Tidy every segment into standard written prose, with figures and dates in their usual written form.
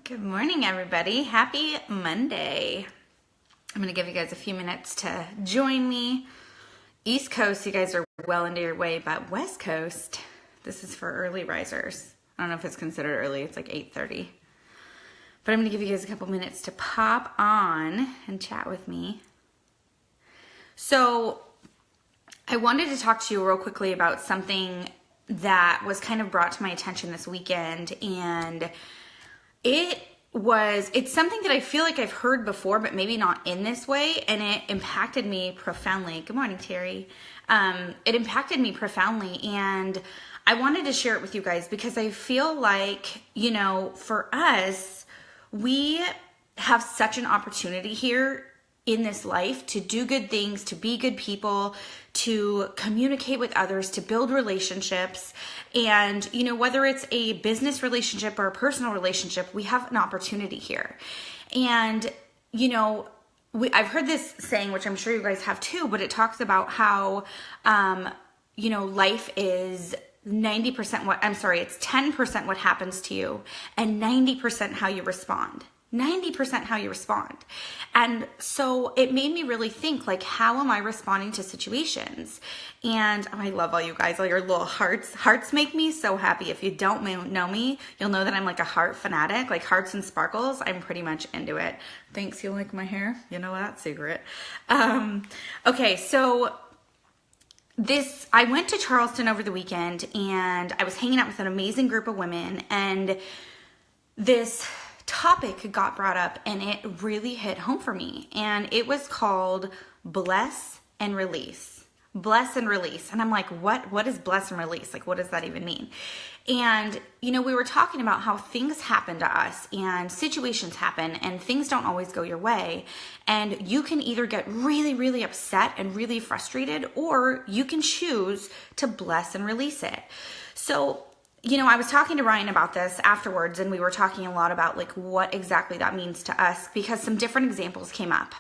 Good morning, everybody. Happy Monday. I'm going to give you guys a few minutes to join me. East Coast, you guys are well into your way, but West Coast, this is for early risers. I don't know if it's considered early. It's like 8:30. But I'm going to give you guys a couple minutes to pop on and chat with me. So I wanted to talk to you real quickly about something that was kind of brought to my attention this weekend, and it's something that I feel like I've heard before, but maybe not in this way, and it impacted me profoundly. Good morning, Terry. It impacted me profoundly, and I wanted to share it with you guys because I feel like, for us, we have such an opportunity here in this life to do good things, to be good people, to communicate with others, to build relationships. And, whether it's a business relationship or a personal relationship, we have an opportunity here. And, I've heard this saying, which I'm sure you guys have too, but it talks about how, life is it's 10% what happens to you and 90% how you respond. 90% how you respond. And so it made me really think, like, how am I responding to situations? And I love all you guys, all your little hearts. Hearts make me so happy. If you don't know me, you'll know that I'm like a heart fanatic, like hearts and sparkles. I'm pretty much into it. Thanks, you like my hair? You know that secret. Okay, so I went to Charleston over the weekend and I was hanging out with an amazing group of women, and this topic got brought up and it really hit home for me, and it was called bless and release. Bless and release. And I'm like, what is bless and release? Like, what does that even mean? And we were talking about how things happen to us and situations happen and things don't always go your way, and you can either get really, really upset and really frustrated, or you can choose to bless and release it. So I was talking to Ryan about this afterwards, and we were talking a lot about like what exactly that means to us, because some different examples came up.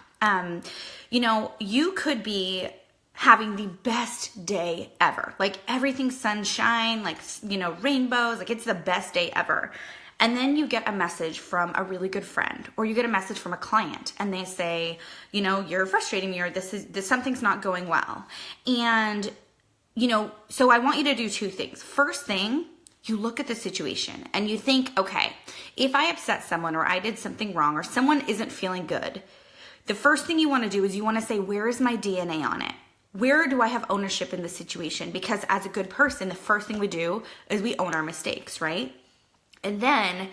You could be having the best day ever, like everything's sunshine, like, rainbows, like it's the best day ever. And then you get a message from a really good friend, or you get a message from a client, and they say, you're frustrating me, or something's not going well. And, so I want you to do two things. First thing, you look at the situation and you think, okay, if I upset someone or I did something wrong or someone isn't feeling good, the first thing you want to do is you want to say, where is my DNA on it? Where do I have ownership in the situation? Because as a good person, the first thing we do is we own our mistakes, right? And then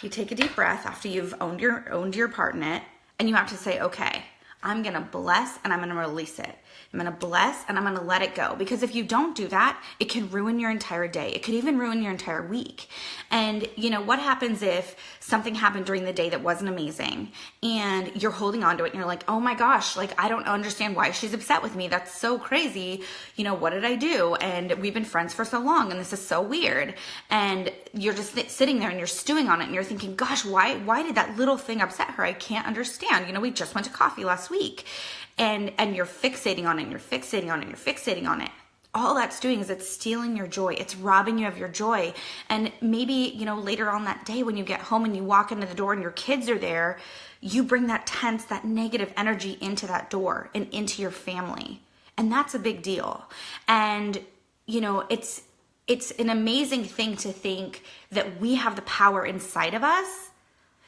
you take a deep breath after you've owned your part in it, and you have to say, okay, I'm going to bless and I'm going to release it. I'm going to bless and I'm going to let it go. Because if you don't do that, it can ruin your entire day. It could even ruin your entire week. And what happens if something happened during the day that wasn't amazing and you're holding on to it and you're like, oh my gosh, like I don't understand why she's upset with me. That's so crazy. What did I do? And we've been friends for so long and this is so weird. And you're just sitting there and you're stewing on it and you're thinking, gosh, why did that little thing upset her? I can't understand. We just went to coffee last week. And you're fixating on it, and you're fixating on it, and you're fixating on it. All that's doing is it's stealing your joy. It's robbing you of your joy. And maybe, later on that day when you get home and you walk into the door and your kids are there, you bring that tense, that negative energy into that door and into your family. And that's a big deal. And, it's an amazing thing to think that we have the power inside of us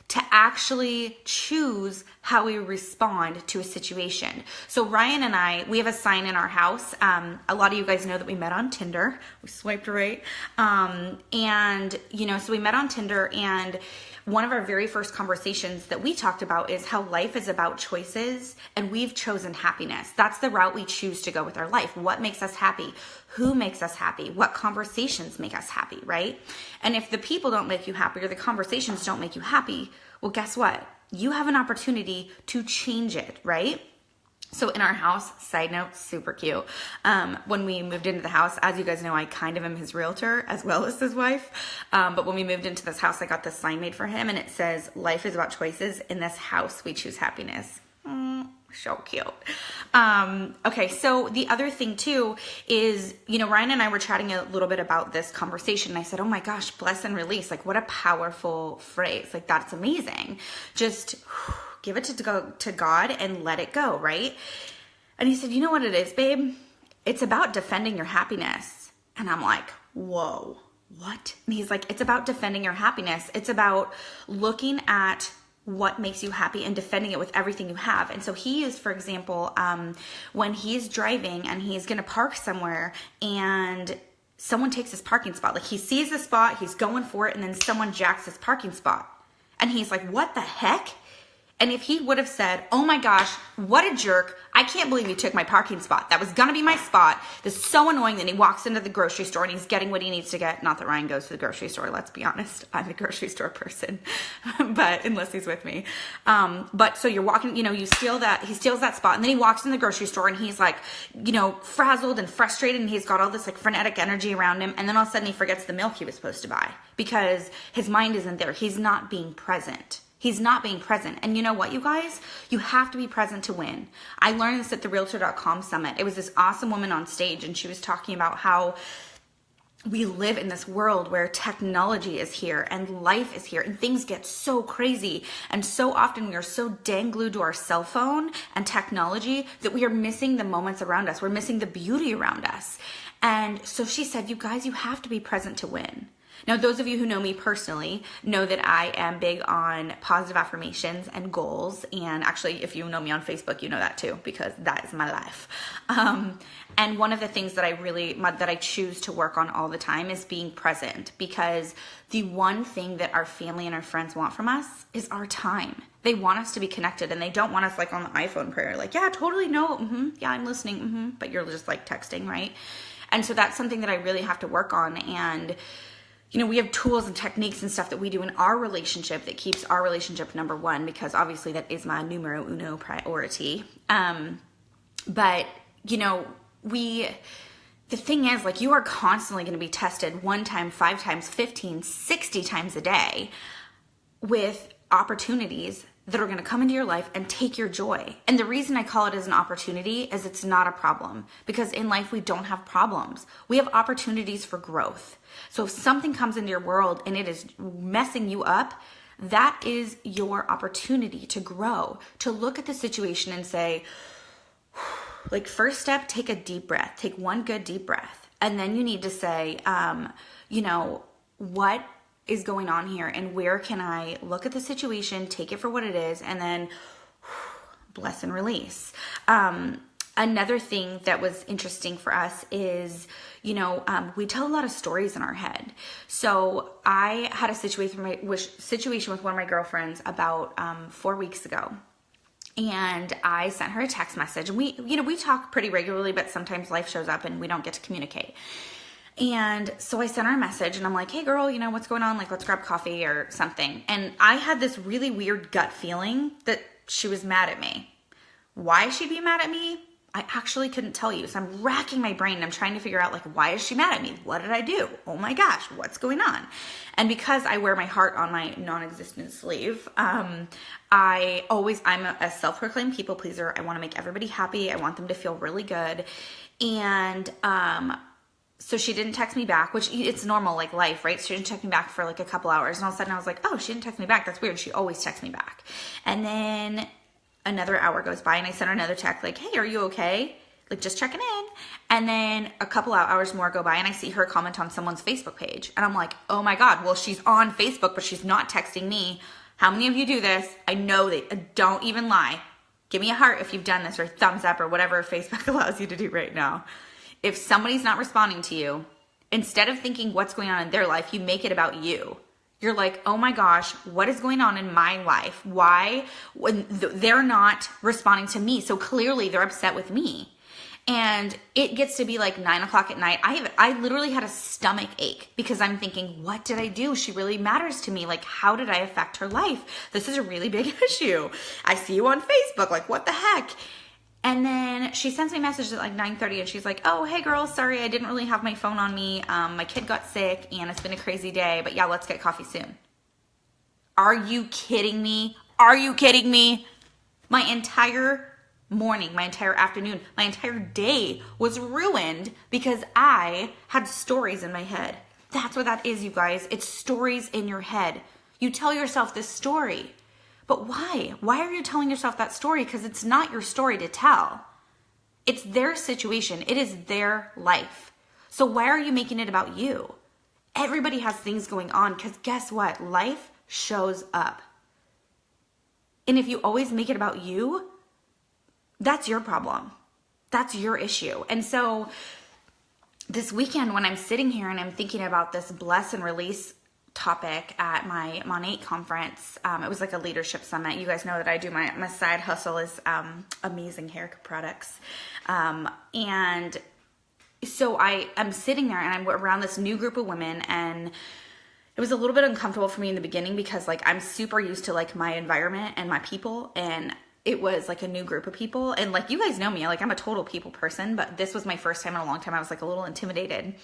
to actually choose how we respond to a situation. So Ryan and I, we have a sign in our house. A lot of you guys know that we met on Tinder. We swiped right. So we met on Tinder, and one of our very first conversations that we talked about is how life is about choices, and we've chosen happiness. That's the route we choose to go with our life. What makes us happy? Who makes us happy? What conversations make us happy, right? And if the people don't make you happy or the conversations don't make you happy, well, guess what? You have an opportunity to change it, right? So in our house, side note, super cute. When we moved into the house, as you guys know, I kind of am his realtor as well as his wife. But when we moved into this house, I got this sign made for him, and it says, life is about choices. In this house, we choose happiness. So cute. Okay, so the other thing too is, Ryan and I were chatting a little bit about this conversation. And I said, oh my gosh, bless and release. Like, what a powerful phrase. Like, that's amazing. Just give it to God and let it go, right? And he said, you know what it is, babe? It's about defending your happiness. And I'm like, whoa, what? And he's like, it's about defending your happiness. It's about looking at what makes you happy and defending it with everything you have. And so he is, for example, when he's driving and he's going to park somewhere and someone takes his parking spot, like he sees the spot, he's going for it, and then someone jacks his parking spot. And he's like, what the heck? And if he would have said, oh my gosh, what a jerk. I can't believe you took my parking spot. That was going to be my spot. This is so annoying. Then he walks into the grocery store and he's getting what he needs to get. Not that Ryan goes to the grocery store. Let's be honest. I'm a grocery store person, but unless he's with me. But so you're walking, he steals that spot, and then he walks in the grocery store and he's like, frazzled and frustrated, and he's got all this like frenetic energy around him. And then all of a sudden he forgets the milk he was supposed to buy because his mind isn't there. He's not being present. He's not being present. And you know what, you guys? You have to be present to win. I learned this at the Realtor.com Summit. It was this awesome woman on stage, and she was talking about how we live in this world where technology is here and life is here and things get so crazy. And so often we are so dang glued to our cell phone and technology that we are missing the moments around us. We're missing the beauty around us. And so she said, you guys, you have to be present to win. Now, those of you who know me personally know that I am big on positive affirmations and goals. And actually, if you know me on Facebook, you know that too, because that is my life. And one of the things that I choose to work on all the time is being present, because the one thing that our family and our friends want from us is our time. They want us to be connected, and they don't want us like on the iPhone prayer, like, yeah, totally, no, yeah, I'm listening, but you're just like texting, right? And so that's something that I really have to work on. And we have tools and techniques and stuff that we do in our relationship that keeps our relationship number one, because obviously that is my numero uno priority. But the thing is, like, you are constantly going to be tested 1 time, 5 times, 15, 60 times a day with opportunities that are going to come into your life and take your joy. And the reason I call it as an opportunity is it's not a problem, because in life we don't have problems. We have opportunities for growth. So if something comes into your world and it is messing you up, that is your opportunity to grow, to look at the situation and say, like, first step, take a deep breath, take one good deep breath. And then you need to say, what is going on here, and where can I look at the situation, take it for what it is, and then bless and release. Another thing that was interesting for us is, we tell a lot of stories in our head. So I had a situation with one of my girlfriends about 4 weeks ago. And I sent her a text message, and we talk pretty regularly, but sometimes life shows up and we don't get to communicate. And so I sent her a message, and I'm like, hey girl, what's going on? Like, let's grab coffee or something. And I had this really weird gut feeling that she was mad at me. Why she'd be mad at me, I actually couldn't tell you. So I'm racking my brain and I'm trying to figure out, like, why is she mad at me? What did I do? Oh my gosh, what's going on? And because I wear my heart on my non-existent sleeve, I'm a self-proclaimed people pleaser. I want to make everybody happy. I want them to feel really good. And, so she didn't text me back, which it's normal, like life, right? She didn't text me back for like a couple hours. And all of a sudden I was like, oh, she didn't text me back. That's weird. She always texts me back. And then another hour goes by and I sent her another text like, hey, are you okay? Like, just checking in. And then a couple of hours more go by and I see her comment on someone's Facebook page. And I'm like, oh my God, well, she's on Facebook, but she's not texting me. How many of you do this? I know that. Don't even lie. Give me a heart if you've done this, or thumbs up, or whatever Facebook allows you to do right now. If somebody's not responding to you, instead of thinking what's going on in their life, you make it about you. You're like, oh my gosh, what is going on in my life? Why? When they're not responding to me, so clearly they're upset with me. And it gets to be like 9 o'clock at night. I literally had a stomach ache because I'm thinking, what did I do? She really matters to me. Like, how did I affect her life? This is a really big issue. I see you on Facebook. Like, what the heck? And then she sends me a message at like 9:30 and she's like, oh, hey girl, sorry, I didn't really have my phone on me. My kid got sick and it's been a crazy day, but yeah, let's get coffee soon. Are you kidding me? Are you kidding me? My entire morning, my entire afternoon, my entire day was ruined because I had stories in my head. That's what that is, you guys. It's stories in your head. You tell yourself this story. But why? Why are you telling yourself that story? Because it's not your story to tell. It's their situation. It is their life. So why are you making it about you? Everybody has things going on because guess what? Life shows up. And if you always make it about you, that's your problem. That's your issue. And so this weekend when I'm sitting here and I'm thinking about this bless and release topic at my Monat conference, it was like a leadership summit. You guys know that I do my side hustle is amazing hair products. And so I'm sitting there and I'm around this new group of women, and it was a little bit uncomfortable for me in the beginning because like I'm super used to like my environment and my people, and it was like a new group of people. And like, you guys know me, like I'm a total people person, but this was my first time in a long time. I was like a little intimidated.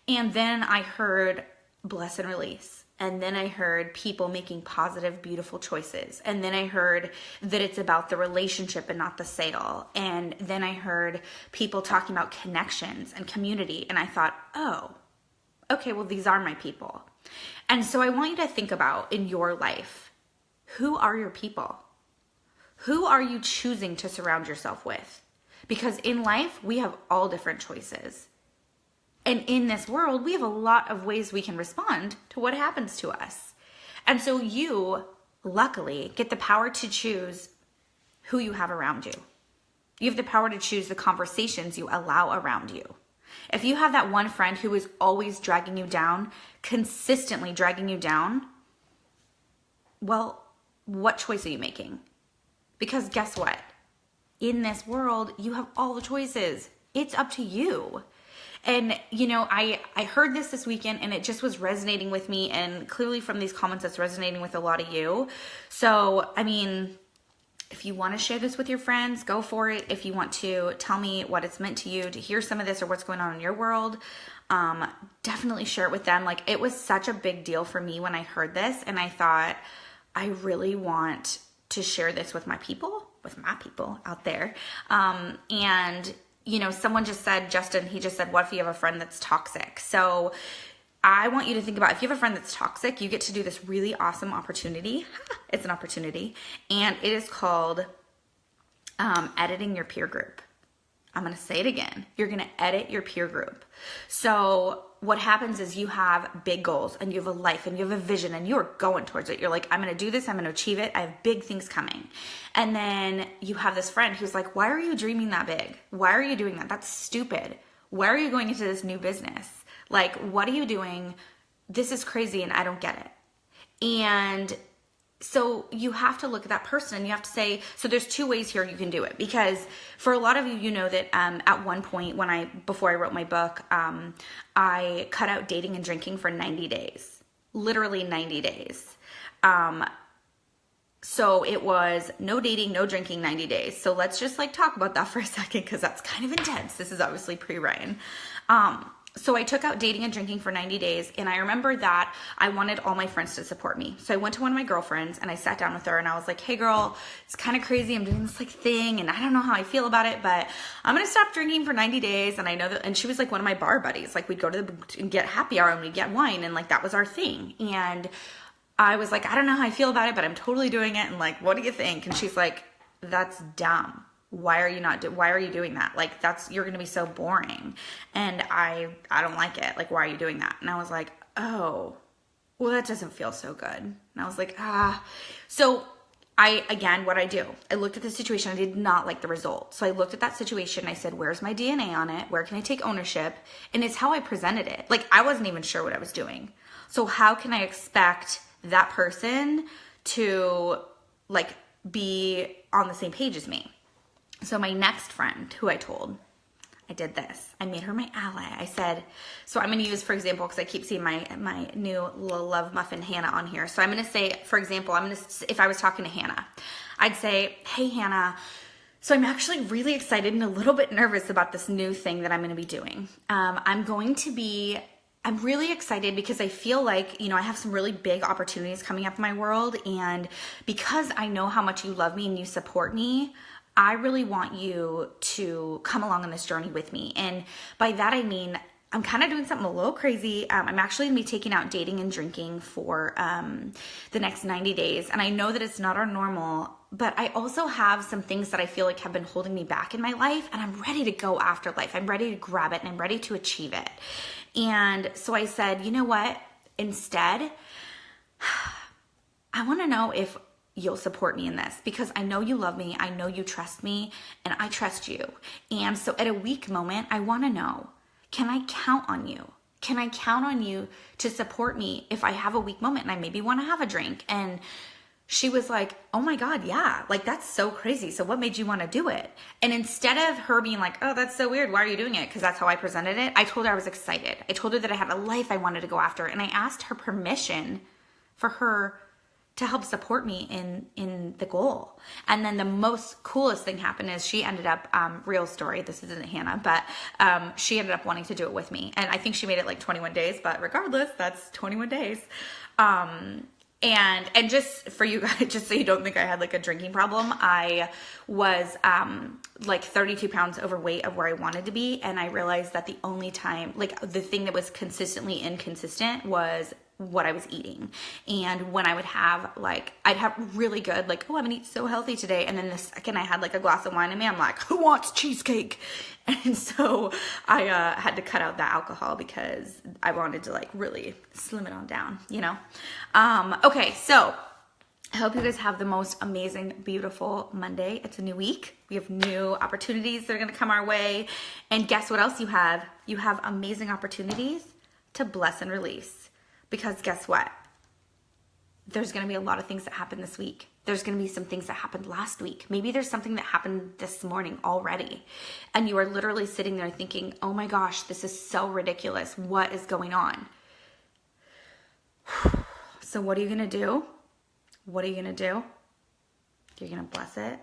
And then I heard bless and release. And then I heard people making positive, beautiful choices. And then I heard that it's about the relationship and not the sale. And then I heard people talking about connections and community. And I thought, oh, okay, well, these are my people. And so I want you to think about in your life, who are your people? Who are you choosing to surround yourself with? Because in life, we have all different choices. And in this world, we have a lot of ways we can respond to what happens to us. And so you, luckily, get the power to choose who you have around you. You have the power to choose the conversations you allow around you. If you have that one friend who is always dragging you down, consistently dragging you down, well, what choice are you making? Because guess what? In this world, you have all the choices. It's up to you. And, you know, I heard this weekend and it just was resonating with me, and clearly from these comments, it's resonating with a lot of you. So, I mean, if you want to share this with your friends, go for it. If you want to tell me what it's meant to you to hear some of this or what's going on in your world, definitely share it with them. Like, it was such a big deal for me when I heard this, and I thought, I really want to share this with my people out there. And you know, someone just said, Justin, he just said, what if you have a friend that's toxic? So I want you to think about, if you have a friend that's toxic, you get to do this really awesome opportunity. It's an opportunity. And it is called editing your peer group. I'm going to say it again. You're going to edit your peer group. So what happens is you have big goals and you have a life and you have a vision and you're going towards it. You're like, I'm going to do this. I'm going to achieve it. I have big things coming. And then you have this friend who's like, why are you dreaming that big? Why are you doing that? That's stupid. Why are you going into this new business? Like, what are you doing? This is crazy and I don't get it. And so you have to look at that person and you have to say, so there's two ways here you can do it. Because for a lot of you, you know that at one point before I wrote my book, I cut out dating and drinking for 90 days, literally 90 days. So it was no dating, no drinking, 90 days. So let's just like talk about that for a second, because that's kind of intense. This is obviously pre-Ryan. So I took out dating and drinking for 90 days. And I remember that I wanted all my friends to support me. So I went to one of my girlfriends and I sat down with her and I was like, hey girl, it's kind of crazy. I'm doing this like thing and I don't know how I feel about it, but I'm going to stop drinking for 90 days. And I know that, and she was like one of my bar buddies. Like we'd go to and get happy hour and we'd get wine, and like that was our thing. And I was like, I don't know how I feel about it, but I'm totally doing it. And like, what do you think? And she's like, that's dumb. Why are you doing that? Like you're going to be so boring. And I don't like it. Like, why are you doing that? And I was like, oh, well, that doesn't feel so good. And I was like, So what I do, I looked at the situation. I did not like the result. So I looked at that situation. I said, where's my DNA on it? Where can I take ownership? And it's how I presented it. Like, I wasn't even sure what I was doing. So how can I expect that person to like be on the same page as me? So my next friend who I told, I did this. I made her my ally. I said, so I'm going to use, for example, because I keep seeing my new little love muffin Hannah on here. So I'm going to say, for example, if I was talking to Hannah, I'd say, hey Hannah, so I'm actually really excited and a little bit nervous about this new thing that I'm going to be doing. I'm really excited because I feel like, I have some really big opportunities coming up in my world. And because I know how much you love me and you support me, I really want you to come along on this journey with me. And by that, I mean, I'm kind of doing something a little crazy. I'm actually gonna be taking out dating and drinking for the next 90 days. And I know that it's not our normal, but I also have some things that I feel like have been holding me back in my life, and I'm ready to go after life. I'm ready to grab it and I'm ready to achieve it. And so I said, you know what? Instead, I wanna know if you'll support me in this, because I know you love me, I know you trust me, and I trust you. And so at a weak moment, I wanna know, can I count on you? Can I count on you to support me if I have a weak moment and I maybe want to have a drink? And she was like, oh my God, yeah, like that's so crazy. So what made you want to do it? And instead of her being like, oh, that's so weird, why are you doing it? Because that's how I presented it. I told her I was excited. I told her that I had a life I wanted to go after. And I asked her permission for her to help support me in the goal. And then the most coolest thing happened is she ended up, real story, this isn't Hannah, but she ended up wanting to do it with me. And I think she made it like 21 days, but regardless, that's 21 days. And just for you guys, just so you don't think I had like a drinking problem, I was like 32 pounds overweight of where I wanted to be. And I realized that the only time, like the thing that was consistently inconsistent was what I was eating. And when I would have like, I'd have really good, like, oh, I'm gonna eat so healthy today. And then the second I had like a glass of wine in me, I'm like, who wants cheesecake? And so I had to cut out that alcohol because I wanted to like really slim it on down, you know? Okay, so I hope you guys have the most amazing, beautiful Monday. It's a new week. We have new opportunities that are gonna come our way. And guess what else you have? You have amazing opportunities to bless and release. Because guess what? There's going to be a lot of things that happen this week. There's going to be some things that happened last week. Maybe there's something that happened this morning already. And you are literally sitting there thinking, oh my gosh, this is so ridiculous. What is going on? So what are you going to do? What are you going to do? You're going to bless it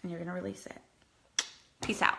and you're going to release it. Peace out.